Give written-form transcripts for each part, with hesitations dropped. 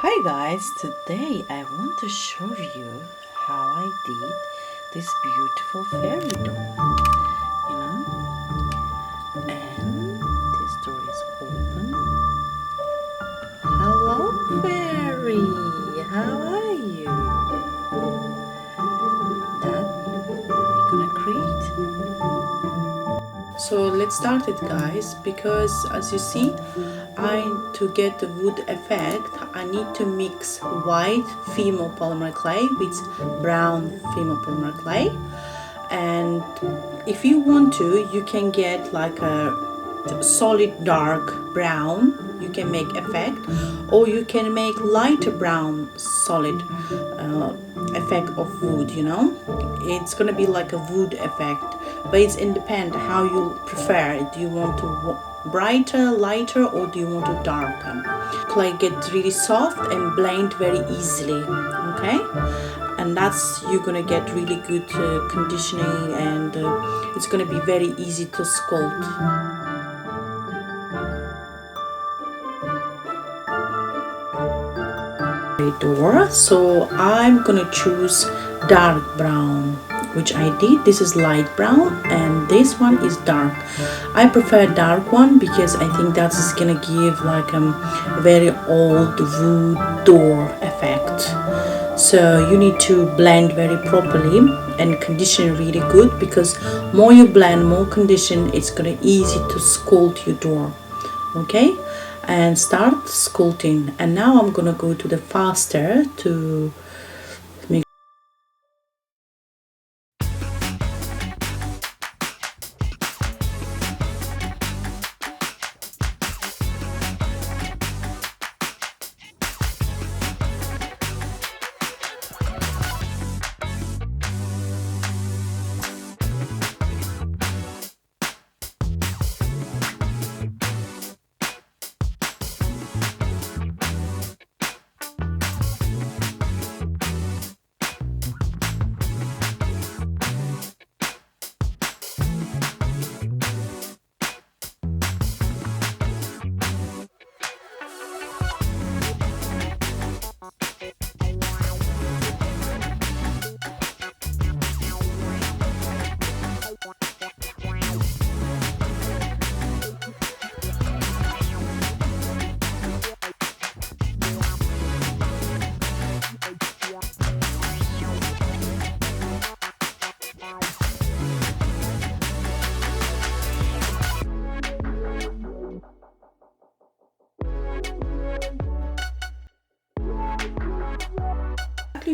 Hi guys, today I want to show you how I did this beautiful fairy door, and this door is open. Hello fairy, how are you? That we're gonna create. So let's start it guys, because as you see, to get the wood effect, I need to mix white polymer clay with brown polymer clay. And if you want to, you can get like a solid dark brown, you can make effect, or you can make lighter brown solid effect of wood. It's gonna be like a wood effect, but it's independent how you prefer it. Do you want to brighter, lighter, or do you want to darken? Clay gets really soft and blend very easily. Okay, and that's you're gonna get really good conditioning, and it's gonna be very easy to sculpt. Door, so I'm gonna choose dark brown, which I did. This is light brown and this one is dark. I prefer dark one because I think that is gonna give like a very old wood door effect. So you need to blend very properly and condition really good, because more you blend, more condition, it's gonna easy to sculpt your door. Okay, and start sculpting. And now I'm gonna go to the faster to make.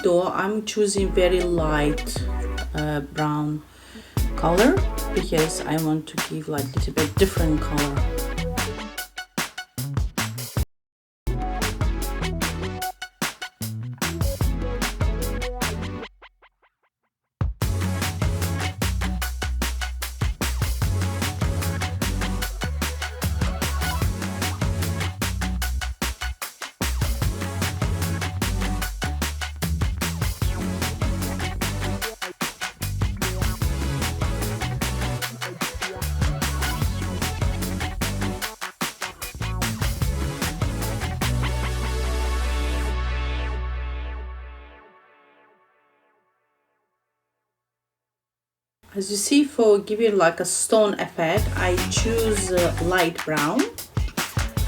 Door, I'm choosing very light brown color, because I want to give like a little bit different color. As you see, for giving like a stone effect, I choose light brown,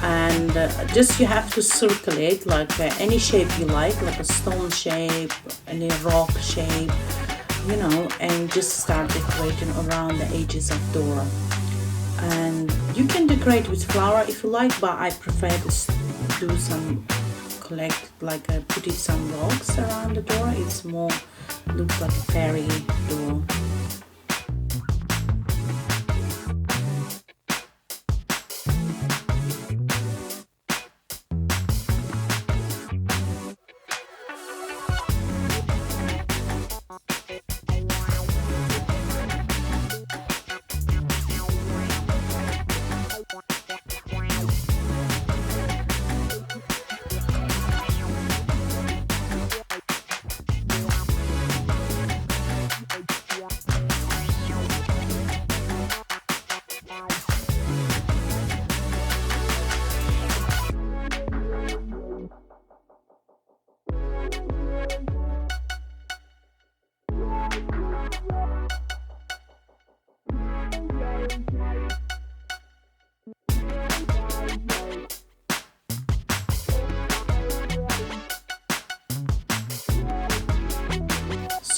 and just you have to circulate like any shape you like a stone shape, any rock shape, and just start decorating around the edges of door. And you can decorate with flower if you like, but I prefer to do some putting some rocks around the door. It's more looks like a fairy door.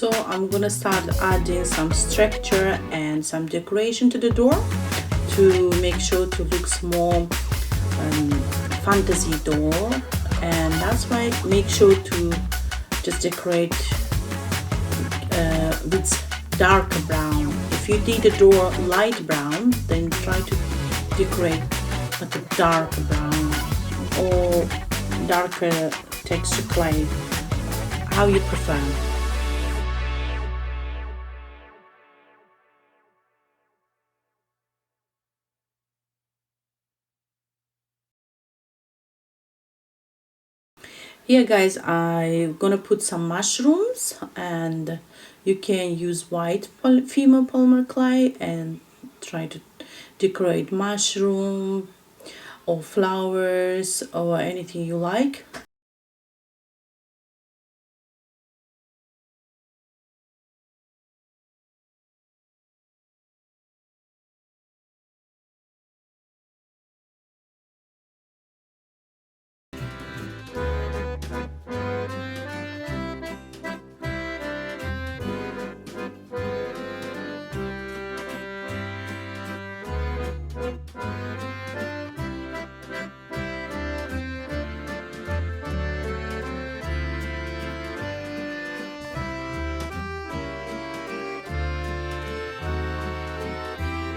So I'm gonna start adding some structure and some decoration to the door to make sure to look more fantasy door, and that's why make sure to just decorate with dark brown. If you did a door light brown, then try to decorate like a dark brown or darker texture clay, how you prefer. Here guys, I'm gonna put some mushrooms, and you can use white female polymer clay and try to decorate mushroom or flowers or anything you like.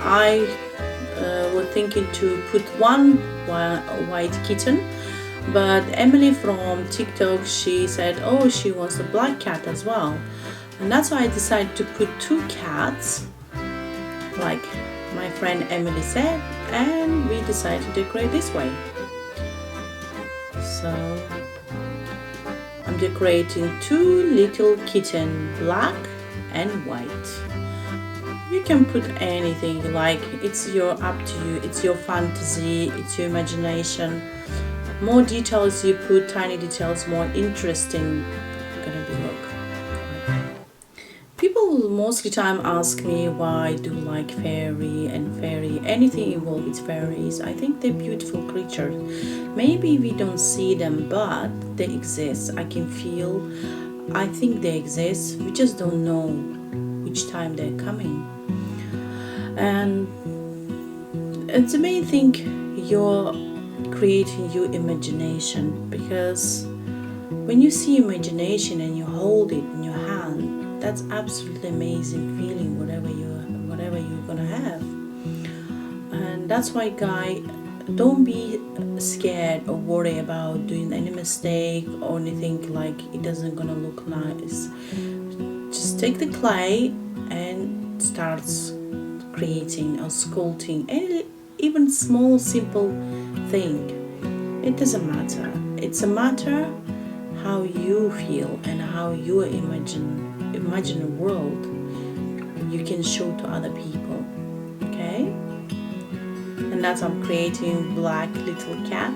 I was thinking to put one white kitten, but Emily from TikTok, she said, oh, she wants a black cat as well. And that's why I decided to put two cats, like my friend Emily said, and we decided to decorate this way. So I'm decorating two little kitten, black and white. You can put anything you like, it's up to you, it's your fantasy, it's your imagination. More details you put, tiny details, more interesting gonna be look. People mostly time ask me why I do like fairy and fairy, anything involved with fairies. I think they're beautiful creatures. Maybe we don't see them, but they exist. I can feel, I think they exist, we just don't know which time they're coming. And it's the main thing, you're creating your imagination, because when you see imagination and you hold it in your hand, that's absolutely amazing feeling, whatever you're gonna have. And that's why guys, don't be scared or worry about doing any mistake or anything like it doesn't gonna look nice. Just take the clay and start creating or sculpting any even small simple thing. It doesn't matter. It's a matter how you feel and how you imagine a world you can show to other people. Okay? And that's I'm creating black little cat.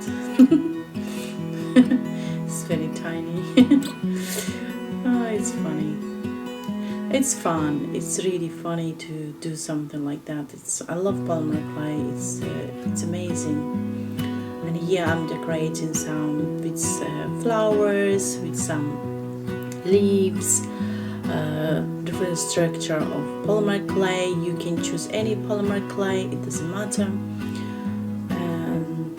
It's very tiny. Oh, it's funny. It's fun. It's really funny to do something like that. I love polymer clay. It's amazing. And here I'm decorating some with flowers, with some leaves, different structure of polymer clay. You can choose any polymer clay. It doesn't matter. And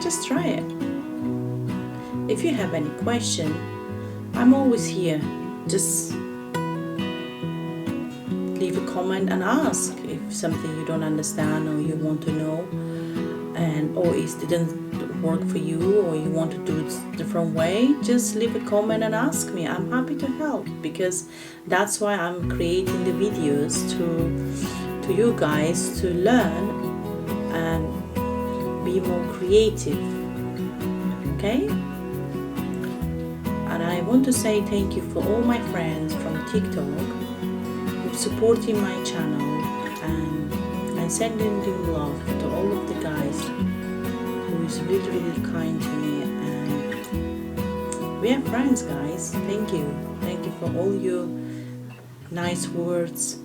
just try it. If you have any question, I'm always here. Just leave a comment and ask if something you don't understand or you want to know, and or it didn't work for you or you want to do it a different way. Just leave a comment and ask me. I'm happy to help, because that's why I'm creating the videos to you guys to learn and be more creative. Okay? And I want to say thank you for all my friends from TikTok who supporting my channel, and sending the love to all of the guys who is really kind to me. And we are friends, guys. Thank you for all your nice words,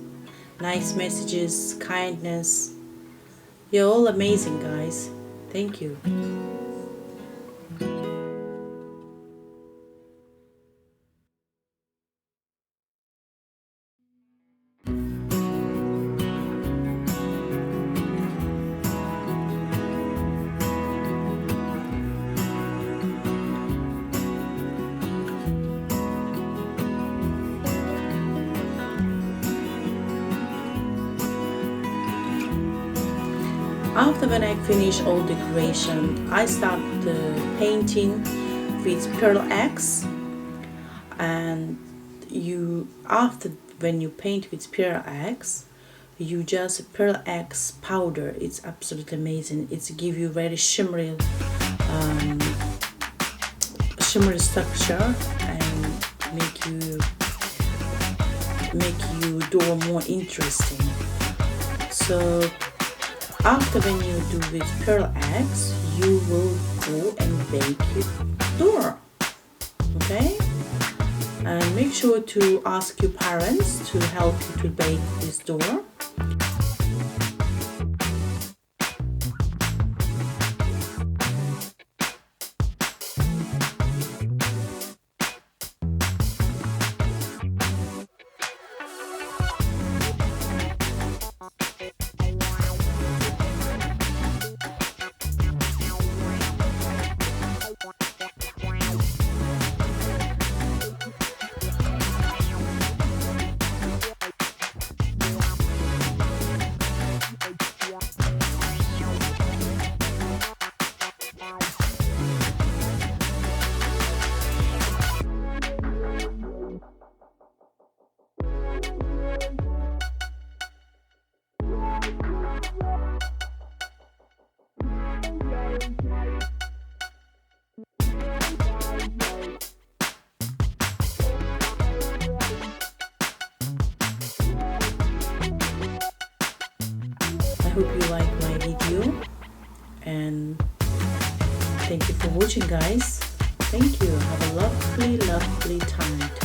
nice messages, kindness. You're all amazing, guys. Thank you. After when I finish all decoration, I start painting with Pearl X. And after when you paint with Pearl X, you just Pearl X powder. It's absolutely amazing. It's give you very shimmery structure and make you door more interesting. So after when you do with Pearl X, you will go and bake your door. Okay? And make sure to ask your parents to help you to bake this door. I hope you like my video, and thank you for watching, guys. Thank you. Have a lovely time.